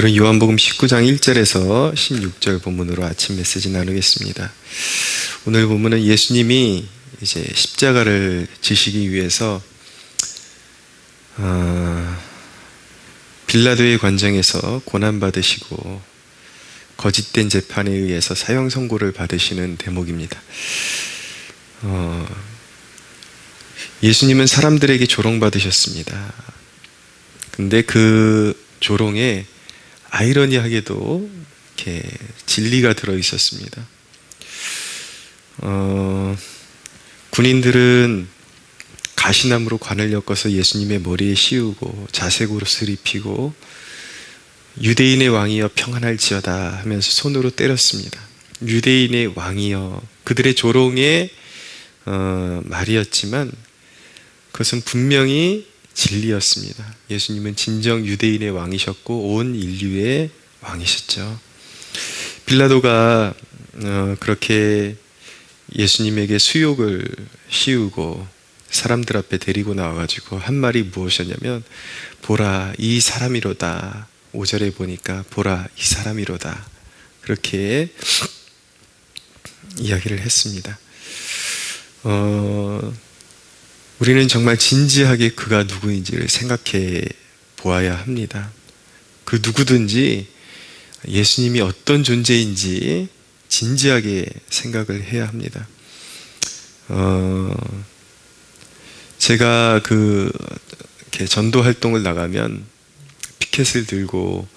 오늘은 요한복음 19장 1절에서 16절 본문으로 아침 메시지 나누겠습니다. 오늘 본문은 예수님이 이제 십자가를 지시기 위해서 빌라도의 관정에서 고난받으시고 거짓된 재판에 의해서 사형 선고를 받으시는 대목입니다. 예수님은 사람들에게 조롱받으셨습니다. 근데 그 조롱에 아이러니하게도 이렇게 진리가 들어 있었습니다. 군인들은 가시나무로 관을 엮어서 예수님의 머리에 씌우고 자색 옷을 입히고 유대인의 왕이여 평안할지어다 하면서 손으로 때렸습니다. 유대인의 왕이여, 그들의 조롱의 말이었지만 그것은 분명히 진리였습니다. 예수님은 진정 유대인의 왕이셨고 온 인류의 왕이셨죠. 빌라도가 그렇게 예수님에게 수욕을 씌우고 사람들 앞에 데리고 나와가지고 한 말이 무엇이었냐면, 보라 이 사람이로다. 5절에 보니까 보라 이 사람이로다, 그렇게 이야기를 했습니다. 우리는 정말 진지하게 그가 누구인지를 생각해 보아야 합니다. 그 누구든지 예수님이 어떤 존재인지 진지하게 생각을 해야 합니다. 제가 이렇게 전도 활동을 나가면 피켓을 들고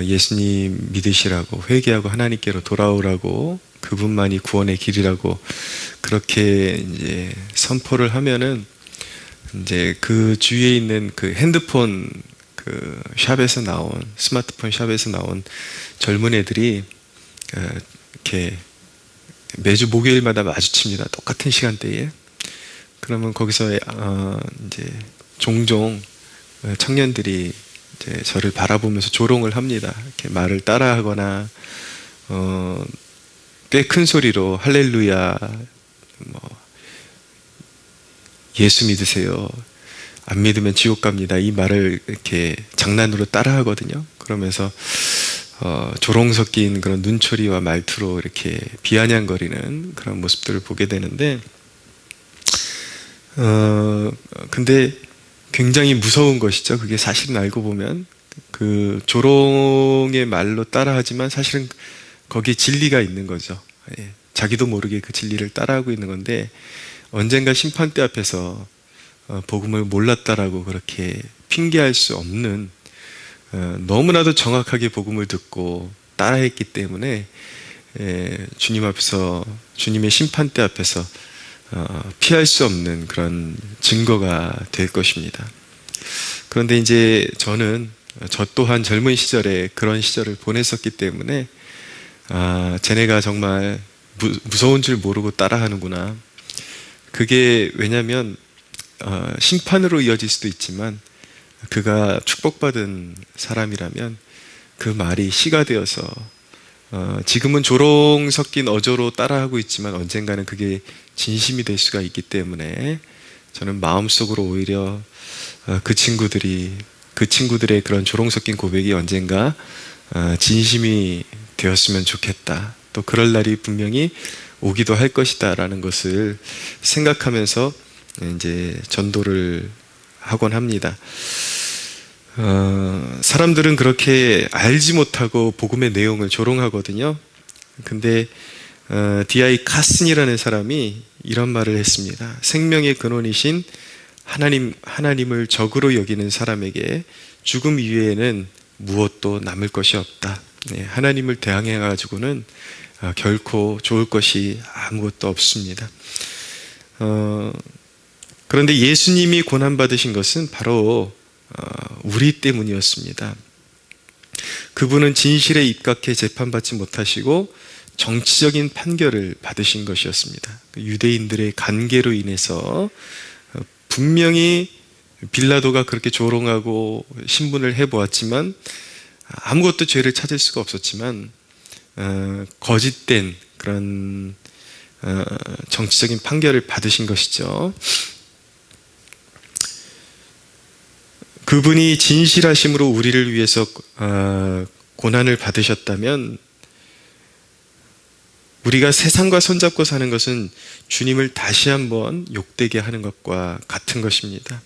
예수님 믿으시라고, 회개하고 하나님께로 돌아오라고, 그분만이 구원의 길이라고 그렇게 이제 선포를 하면은, 이제 그 주위에 있는 그 핸드폰 샵에서 나온, 스마트폰 샵에서 나온 젊은 애들이 이렇게 매주 목요일마다 마주칩니다. 똑같은 시간대에. 그러면 거기서 이제 종종 청년들이 이제 저를 바라보면서 조롱을 합니다. 이렇게 말을 따라하거나 꽤 큰 소리로 할렐루야, 예수 믿으세요, 안 믿으면 지옥 갑니다, 이 말을 이렇게 장난으로 따라하거든요. 그러면서 조롱 섞인 그런 눈초리와 말투로 이렇게 비아냥거리는 그런 모습들을 보게 되는데, 근데 굉장히 무서운 것이죠. 그게 사실은 알고 보면 그 조롱의 말로 따라하지만 사실은 거기에 진리가 있는 거죠. 자기도 모르게 그 진리를 따라하고 있는 건데, 언젠가 심판대 앞에서 복음을 몰랐다라고 그렇게 핑계할 수 없는, 너무나도 정확하게 복음을 듣고 따라했기 때문에 주님 앞에서, 주님의 심판대 앞에서 피할 수 없는 그런 증거가 될 것입니다. 그런데 이제 저 또한 젊은 시절에 그런 시절을 보냈었기 때문에 쟤네가 정말 무서운 줄 모르고 따라하는구나. 그게 왜냐면 심판으로 이어질 수도 있지만, 그가 축복받은 사람이라면 그 말이 씨가 되어서 지금은 조롱 섞인 어조로 따라하고 있지만 언젠가는 그게 진심이 될 수가 있기 때문에, 저는 마음속으로 오히려 그 친구들의 그런 조롱 섞인 고백이 언젠가 진심이 되었으면 좋겠다, 또 그럴 날이 분명히 오기도 할 것이다 라는 것을 생각하면서 이제 전도를 하곤 합니다. 사람들은 그렇게 알지 못하고 복음의 내용을 조롱하거든요. 근데 D.I. 카슨이라는 사람이 이런 말을 했습니다. 생명의 근원이신 하나님을 적으로 여기는 사람에게 죽음 이외에는 무엇도 남을 것이 없다. 하나님을 대항해 가지고는 결코 좋을 것이 아무것도 없습니다. 그런데 예수님이 고난받으신 것은 바로 우리 때문이었습니다. 그분은 진실에 입각해 재판받지 못하시고 정치적인 판결을 받으신 것이었습니다. 유대인들의 간계로 인해서 분명히 빌라도가 그렇게 조롱하고 신문을 해보았지만 아무것도 죄를 찾을 수가 없었지만, 거짓된 그런 정치적인 판결을 받으신 것이죠. 그분이 진실하심으로 우리를 위해서 고난을 받으셨다면 우리가 세상과 손잡고 사는 것은 주님을 다시 한번 욕되게 하는 것과 같은 것입니다.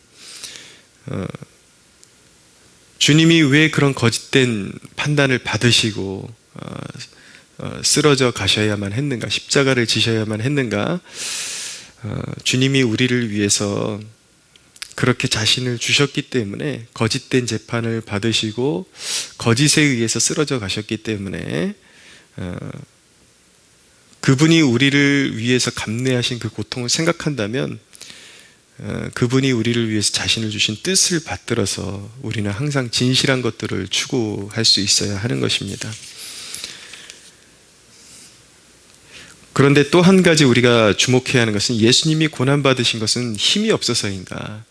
주님이 왜 그런 거짓된 판단을 받으시고 쓰러져 가셔야만 했는가, 십자가를 지셔야만 했는가? 주님이 우리를 위해서 그렇게 자신을 주셨기 때문에, 거짓된 재판을 받으시고 거짓에 의해서 쓰러져 가셨기 때문에 그분이 우리를 위해서 감내하신 그 고통을 생각한다면 그분이 우리를 위해서 자신을 주신 뜻을 받들어서 우리는 항상 진실한 것들을 추구할 수 있어야 하는 것입니다. 그런데 또 한 가지 우리가 주목해야 하는 것은, 예수님이 고난받으신 것은 힘이 없어서인가?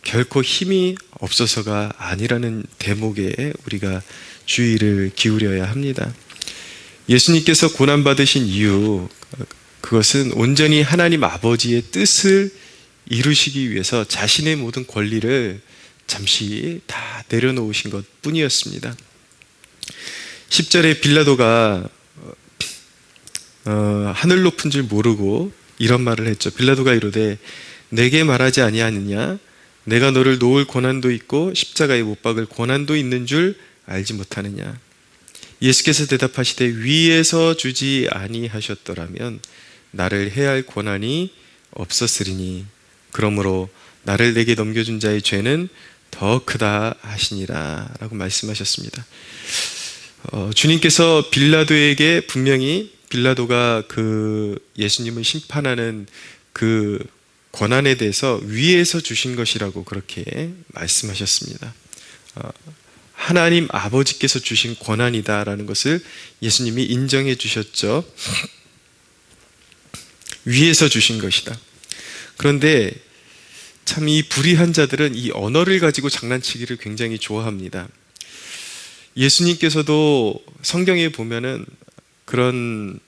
결코 힘이 없어서가 아니라는 대목에 우리가 주의를 기울여야 합니다. 예수님께서 고난받으신 이유, 그것은 온전히 하나님 아버지의 뜻을 이루시기 위해서 자신의 모든 권리를 잠시 다 내려놓으신 것 뿐이었습니다. 10절에 빌라도가 하늘 높은 줄 모르고 이런 말을 했죠. 빌라도가 이르되 내게 말하지 아니하느냐? 내가 너를 놓을 고난도 있고 십자가에 못 박을 고난도 있는 줄 알지 못하느냐? 예수께서 대답하시되 위에서 주지 아니하셨더라면 나를 해할 권한이 없었으리니 그러므로 나를 내게 넘겨준 자의 죄는 더 크다 하시니라 라고 말씀하셨습니다. 주님께서 빌라도에게 분명히 빌라도가 그 예수님을 심판하는 그 권한에 대해서 위에서 주신 것이라고 그렇게 말씀하셨습니다. 하나님 아버지께서 주신 권한이다라는 것을 예수님이 인정해 주셨죠. 위에서 주신 것이다. 그런데 참 이 불의한 자들은 이 언어를 가지고 장난치기를 굉장히 좋아합니다. 예수님께서도 성경에 보면은 그런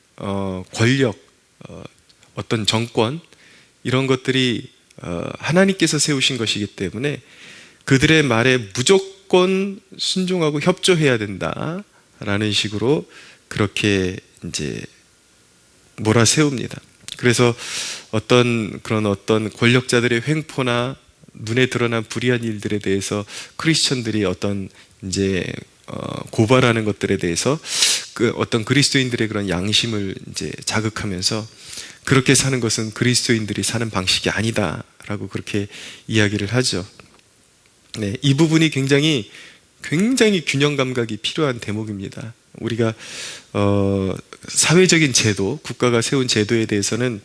권력, 어떤 정권, 이런 것들이 하나님께서 세우신 것이기 때문에 그들의 말에 무조건 순종하고 협조해야 된다라는 식으로 그렇게 이제 몰아세웁니다. 그래서 어떤 권력자들의 횡포나 눈에 드러난 불의한 일들에 대해서 크리스천들이 어떤 이제 고발하는 것들에 대해서 그 어떤 그리스도인들의 그런 양심을 이제 자극하면서 그렇게 사는 것은 그리스도인들이 사는 방식이 아니다라고 그렇게 이야기를 하죠. 네, 이 부분이 굉장히 균형 감각이 필요한 대목입니다. 우리가 사회적인 제도, 국가가 세운 제도에 대해서는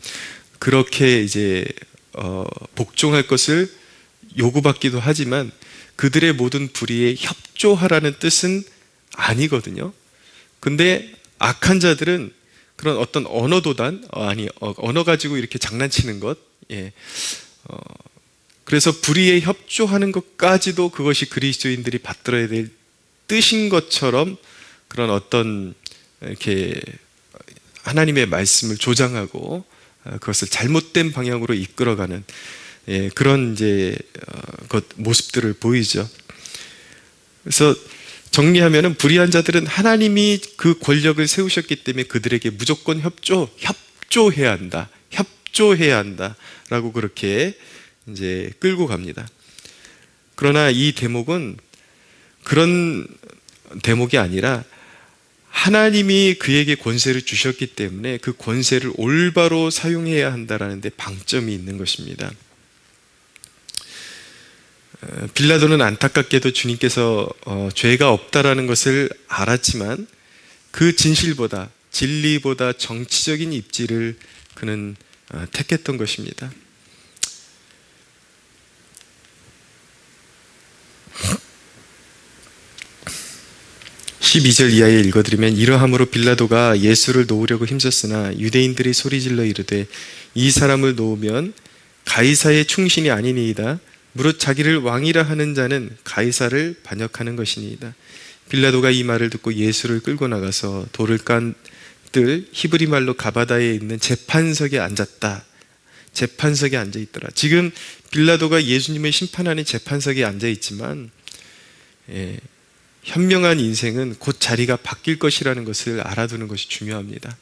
그렇게 이제 복종할 것을 요구받기도 하지만 그들의 모든 불의에 협조하라는 뜻은 아니거든요. 근데 악한 자들은 그런 어떤 언어 가지고 이렇게 장난치는 것, 그래서 불의에 협조하는 것까지도 그것이 그리스도인들이 받들어야 될 뜻인 것처럼 그런 어떤 이렇게 하나님의 말씀을 조장하고 그것을 잘못된 방향으로 이끌어가는 그런 이제 모습들을 보이죠. 그래서 정리하면은 불의한 자들은 하나님이 그 권력을 세우셨기 때문에 그들에게 무조건 협조해야 한다라고 그렇게 이제 끌고 갑니다. 그러나 이 대목은 그런 대목이 아니라 하나님이 그에게 권세를 주셨기 때문에 그 권세를 올바로 사용해야 한다라는 데 방점이 있는 것입니다. 빌라도는 안타깝게도 주님께서 죄가 없다라는 것을 알았지만 그 진리보다 정치적인 입지를 그는 택했던 것입니다. 12절 이하에 읽어드리면 이러함으로 빌라도가 예수를 놓으려고 힘썼으나 유대인들이 소리질러 이르되 이 사람을 놓으면 가이사의 충신이 아니니이다. 무릇 자기를 왕이라 하는 자는 가이사를 반역하는 것이니이다. 빌라도가 이 말을 듣고 예수를 끌고 나가서 돌을 깐 뜰 히브리 말로 가바다에 있는 재판석에 앉았다. 재판석에 앉아 있더라. 지금 빌라도가 예수님을 심판하는 재판석에 앉아 있지만 현명한 인생은 곧 자리가 바뀔 것이라는 것을 알아두는 것이 중요합니다.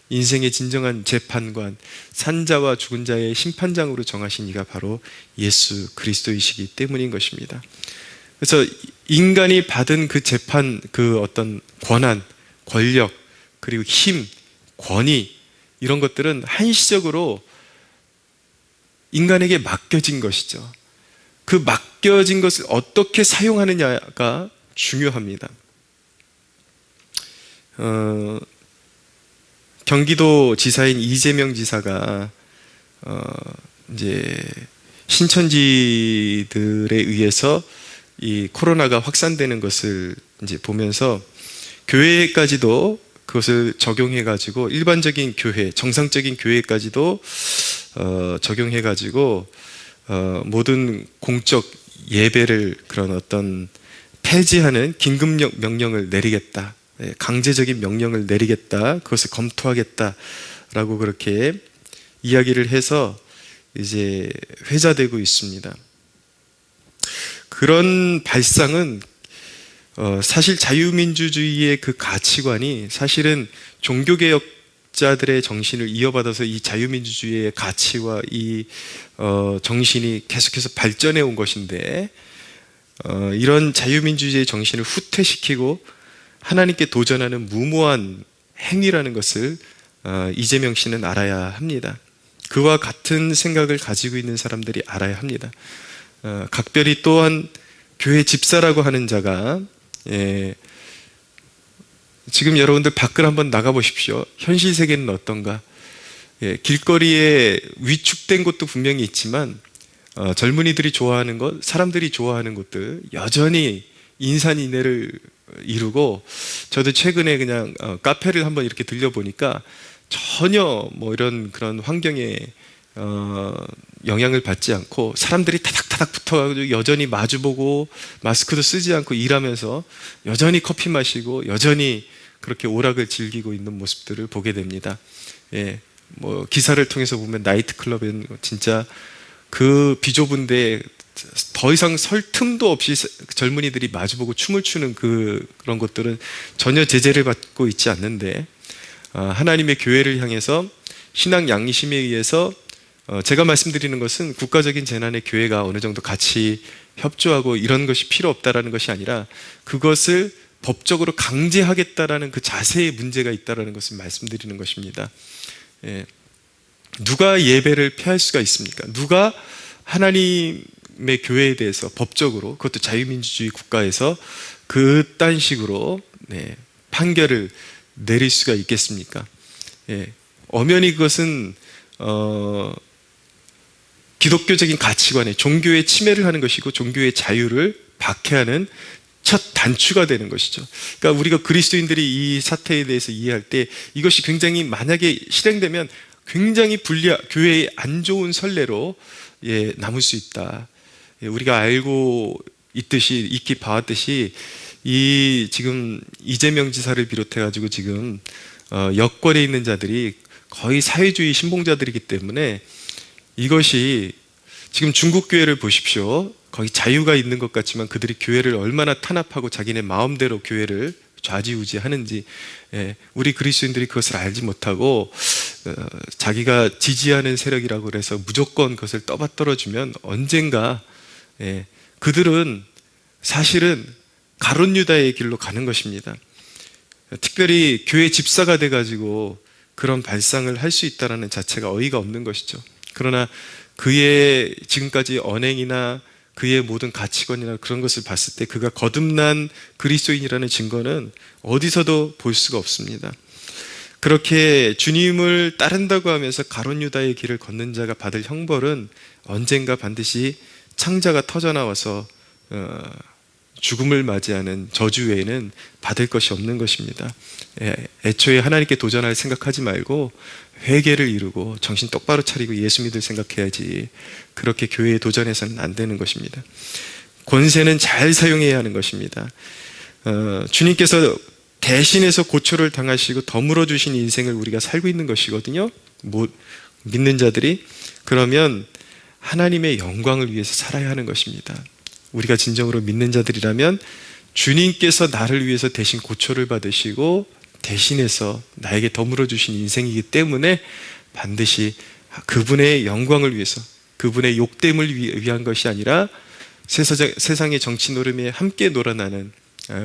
인생의 진정한 재판관, 산자와 죽은 자의 심판장으로 정하신 이가 바로 예수 그리스도이시기 때문인 것입니다. 그래서 인간이 받은 그 재판, 그 어떤 권한, 권력, 그리고 힘, 권위, 이런 것들은 한시적으로 인간에게 맡겨진 것이죠. 그 맡겨진 것을 어떻게 사용하느냐가 중요합니다. 경기도 지사인 이재명 지사가 이제 신천지들에 의해서 이 코로나가 확산되는 것을 이제 보면서 교회까지도 그것을 적용해 가지고 일반적인 교회, 정상적인 교회까지도 적용해 가지고 모든 공적 예배를 그런 어떤 폐지하는 긴급 명령을 내리겠다. 강제적인 명령을 내리겠다. 그것을 검토하겠다라고 그렇게 이야기를 해서 이제 회자되고 있습니다. 그런 발상은 사실 자유민주주의의 그 가치관이 사실은 종교개혁자들의 정신을 이어받아서 이 자유민주주의의 가치와 이 정신이 계속해서 발전해 온 것인데 이런 자유민주주의의 정신을 후퇴시키고 하나님께 도전하는 무모한 행위라는 것을 이재명 씨는 알아야 합니다. 그와 같은 생각을 가지고 있는 사람들이 알아야 합니다. 각별히 또한 교회 집사라고 하는 자가 지금 여러분들 밖을 한번 나가보십시오. 현실 세계는 어떤가? 길거리에 위축된 곳도 분명히 있지만 젊은이들이 좋아하는 것, 사람들이 좋아하는 것들 여전히 인산인해를 이루고, 저도 최근에 그냥 카페를 한번 이렇게 들려보니까 전혀 뭐 이런 그런 환경에 영향을 받지 않고 사람들이 타닥타닥 붙어가지고 여전히 마주보고 마스크도 쓰지 않고 일하면서 여전히 커피 마시고 여전히 그렇게 오락을 즐기고 있는 모습들을 보게 됩니다. 뭐 기사를 통해서 보면 나이트클럽은 진짜 그 비좁은데 더 이상 설 틈도 없이 젊은이들이 마주보고 춤을 추는 그런 것들은 전혀 제재를 받고 있지 않는데, 하나님의 교회를 향해서 신앙 양심에 의해서 제가 말씀드리는 것은 국가적인 재난에 교회가 어느 정도 같이 협조하고 이런 것이 필요 없다라는 것이 아니라 그것을 법적으로 강제하겠다라는 그 자세에 문제가 있다라는 것을 말씀드리는 것입니다. 누가 예배를 폐할 수가 있습니까? 누가 하나님의 교회에 대해서 법적으로, 그것도 자유민주주의 국가에서 그딴 식으로 판결을 내릴 수가 있겠습니까? 엄연히 그것은 기독교적인 가치관에 종교의 침해를 하는 것이고 종교의 자유를 박해하는 첫 단추가 되는 것이죠. 그러니까 우리가 그리스도인들이 이 사태에 대해서 이해할 때 이것이 굉장히 만약에 실행되면 굉장히 교회에 안 좋은 선례로 남을 수 있다. 우리가 알고 있듯이, 익히 봐왔듯이 이 지금 이재명 지사를 비롯해 가지고 지금 여권에 있는 자들이 거의 사회주의 신봉자들이기 때문에 이것이 지금 중국 교회를 보십시오. 거의 자유가 있는 것 같지만 그들이 교회를 얼마나 탄압하고 자기네 마음대로 교회를 좌지우지하는지, 우리 그리스도인들이 그것을 알지 못하고 자기가 지지하는 세력이라고 그래서 무조건 그것을 떠받들어주면 언젠가 그들은 사실은 가룟 유다의 길로 가는 것입니다. 특별히 교회 집사가 돼가지고 그런 발상을 할 수 있다는 자체가 어이가 없는 것이죠. 그러나 그의 지금까지 언행이나 그의 모든 가치관이나 그런 것을 봤을 때 그가 거듭난 그리스도인이라는 증거는 어디서도 볼 수가 없습니다. 그렇게 주님을 따른다고 하면서 가룟 유다의 길을 걷는 자가 받을 형벌은 언젠가 반드시 창자가 터져나와서 죽음을 맞이하는 저주 외에는 받을 것이 없는 것입니다. 애초에 하나님께 도전할 생각하지 말고 회개를 이루고 정신 똑바로 차리고 예수 믿을 생각해야지, 그렇게 교회에 도전해서는 안 되는 것입니다. 권세는 잘 사용해야 하는 것입니다. 주님께서 대신해서 고초를 당하시고 더 물어주신 인생을 우리가 살고 있는 것이거든요. 믿는 자들이. 그러면 하나님의 영광을 위해서 살아야 하는 것입니다. 우리가 진정으로 믿는 자들이라면 주님께서 나를 위해서 대신 고초를 받으시고 대신해서 나에게 더물어 주신 인생이기 때문에 반드시 그분의 영광을 위해서, 그분의 욕됨을 위한 것이 아니라 세상의 정치 노름에 함께 놀아나는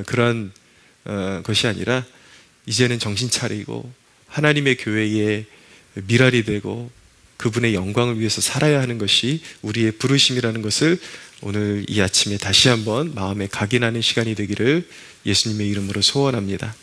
그러한 것이 아니라 이제는 정신 차리고 하나님의 교회의 미랄이 되고 그분의 영광을 위해서 살아야 하는 것이 우리의 부르심이라는 것을 오늘 이 아침에 다시 한번 마음에 각인하는 시간이 되기를 예수님의 이름으로 소원합니다.